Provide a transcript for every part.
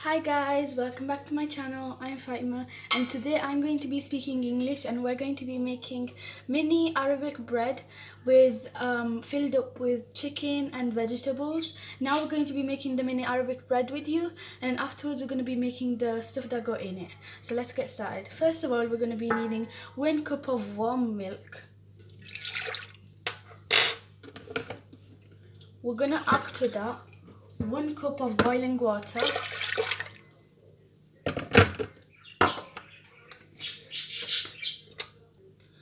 Hi guys, welcome back to my channel. I'm Fatima and today I'm going to be speaking English and we're going to be making mini Arabic bread with filled up with chicken and vegetables. Now we're going to be making the mini Arabic bread with you, and afterwards we're going to be making the stuff that go in it. So let's get started. First of all, we're going to be needing 1 cup of warm milk. We're going to add to that 1 cup of boiling water.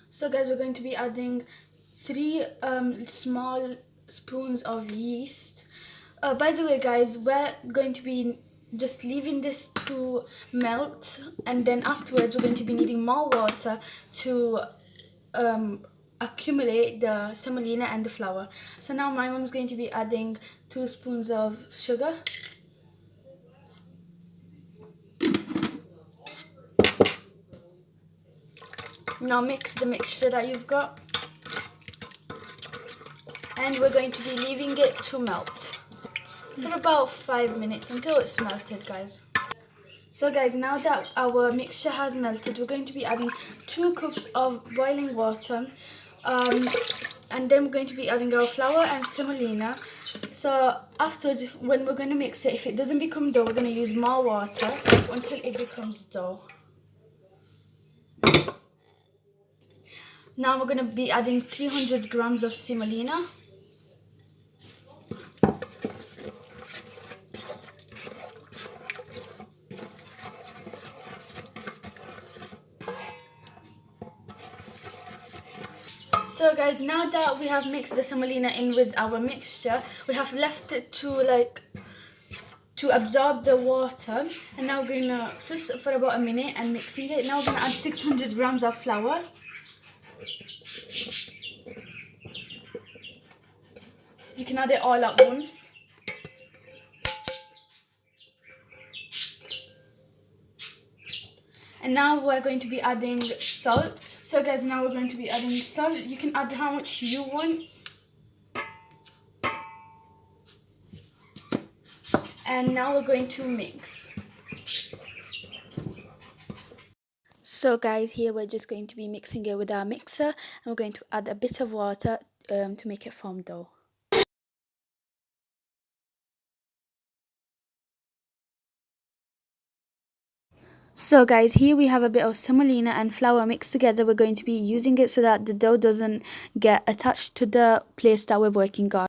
So guys, we're going to be adding 3 small spoons of yeast. By the way guys, we're going to be just leaving this to melt, and then afterwards we're going to be needing more water to accumulate the semolina and the flour. So now my mom's going to be adding 2 spoons of sugar. Now mix the mixture that you've got, and we're going to be leaving it to melt for about 5 minutes until it's melted, guys. So guys, now that our mixture has melted, we're going to be adding 2 cups of boiling water, and then we're going to be adding our flour and semolina. So afterwards, when we're going to mix it, if it doesn't become dough, we're going to use more water until it becomes dough. Now we're going to be adding 300 grams of semolina. So guys, now that we have mixed the semolina in with our mixture, we have left it to absorb the water, and now we're gonna just for about a minute and mixing it. Now we're gonna add 600 grams of flour. You can add it all at once. And now we're going to be adding salt. So guys, now we're going to be adding salt. You can add how much you want. And now we're going to mix. So guys, here we're just going to be mixing it with our mixer, and we're going to add a bit of water to make it form dough. So guys, here we have a bit of semolina and flour mixed together. We're going to be using it so that the dough doesn't get attached to the place that we're working on.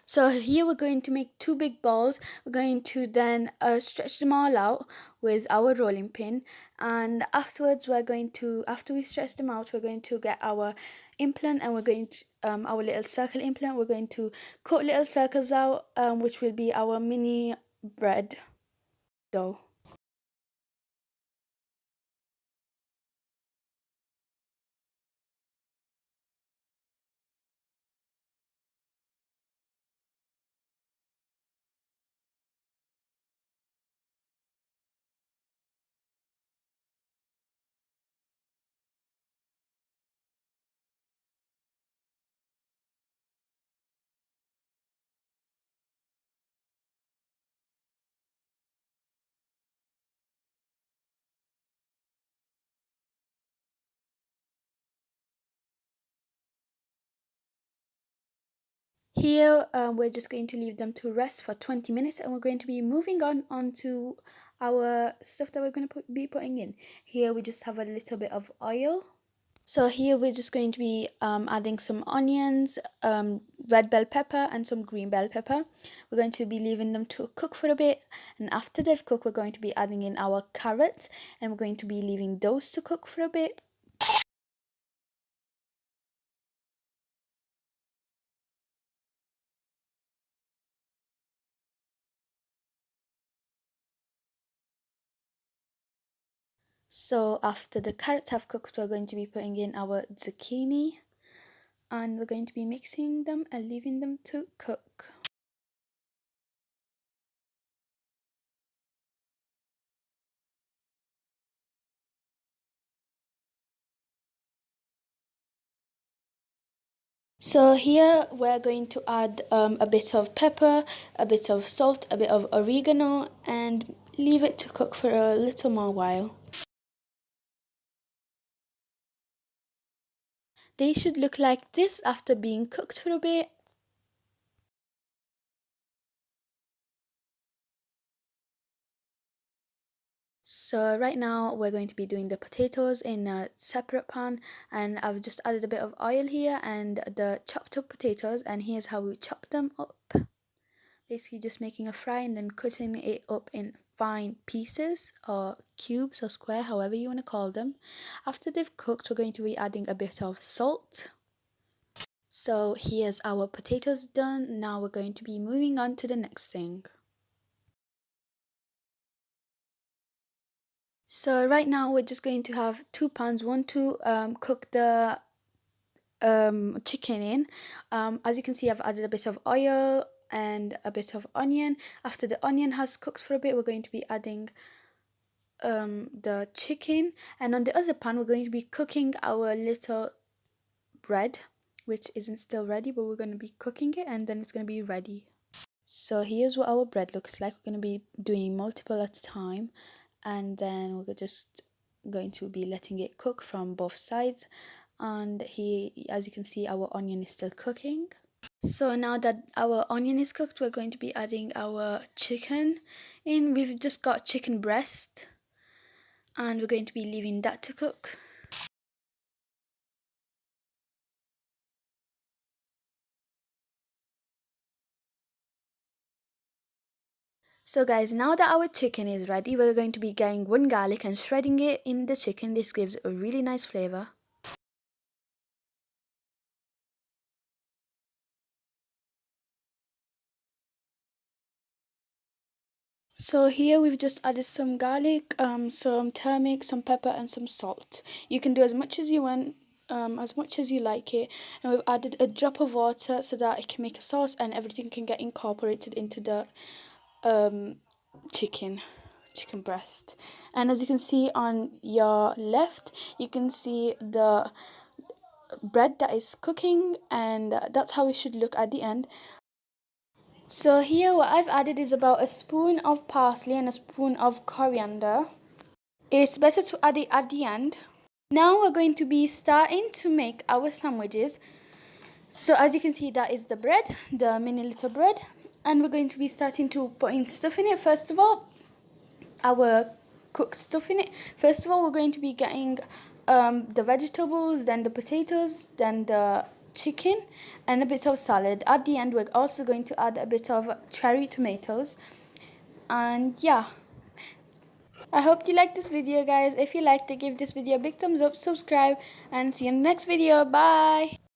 So here we're going to make 2 big balls. We're going to then stretch them all out with our rolling pin, and afterwards after we stretch them out, we're going to get our implant, and we're going to our little circle implant. We're going to cut little circles out, which will be our mini bread dough. Here we're just going to leave them to rest for 20 minutes, and we're going to be moving on to our stuff that we're going to be putting in. Here we just have a little bit of oil. So here we're just going to be adding some onions, red bell pepper and some green bell pepper. We're going to be leaving them to cook for a bit, and after they've cooked, we're going to be adding in our carrots, and we're going to be leaving those to cook for a bit. So after the carrots have cooked, we're going to be putting in our zucchini, and we're going to be mixing them and leaving them to cook. So here we're going to add a bit of pepper, a bit of salt, a bit of oregano, and leave it to cook for a little more while. They should look like this after being cooked for a bit. So right now we're going to be doing the potatoes in a separate pan, and I've just added a bit of oil here and the chopped up potatoes, and here's how we chop them up. Basically just making a fry and then cutting it up in fine pieces or cubes or square, however you want to call them. After they've cooked, we're going to be adding a bit of salt. So here's our potatoes done. Now we're going to be moving on to the next thing. So right now we're just going to have 2 pans, one to cook the chicken in. As you can see, I've added a bit of oil and a bit of onion. After the onion has cooked for a bit, we're going to be adding the chicken, and on the other pan we're going to be cooking our little bread, which isn't still ready, but we're going to be cooking it and then it's going to be ready. So here's what our bread looks like. We're going to be doing multiple at a time, and then we're just going to be letting it cook from both sides. And here, as you can see, our onion is still cooking. So now that our onion is cooked, we're going to be adding our chicken in. We've just got chicken breast, and we're going to be leaving that to cook. So guys, now that our chicken is ready, we're going to be getting one garlic and shredding it in the chicken. This gives a really nice flavor. So here we've just added some garlic, some turmeric, some pepper and some salt. You can do as much as you want, as much as you like it. And we've added a drop of water so that it can make a sauce and everything can get incorporated into the chicken breast. And as you can see on your left, you can see the bread that is cooking, and that's how it should look at the end. So here what I've added is about a spoon of parsley and a spoon of coriander. It's better to add it at the end. Now we're going to be starting to make our sandwiches. So as you can see, that is the bread, the mini little bread, and we're going to be starting to put in stuff in it. First of all, our cooked stuff in it. First of all, we're going to be getting the vegetables, then the potatoes, then the chicken, and a bit of salad. At the end, we're also going to add a bit of cherry tomatoes. And yeah, I hope you liked this video, guys. If you liked it, give this video a big thumbs up, subscribe, and see you in the next video. Bye.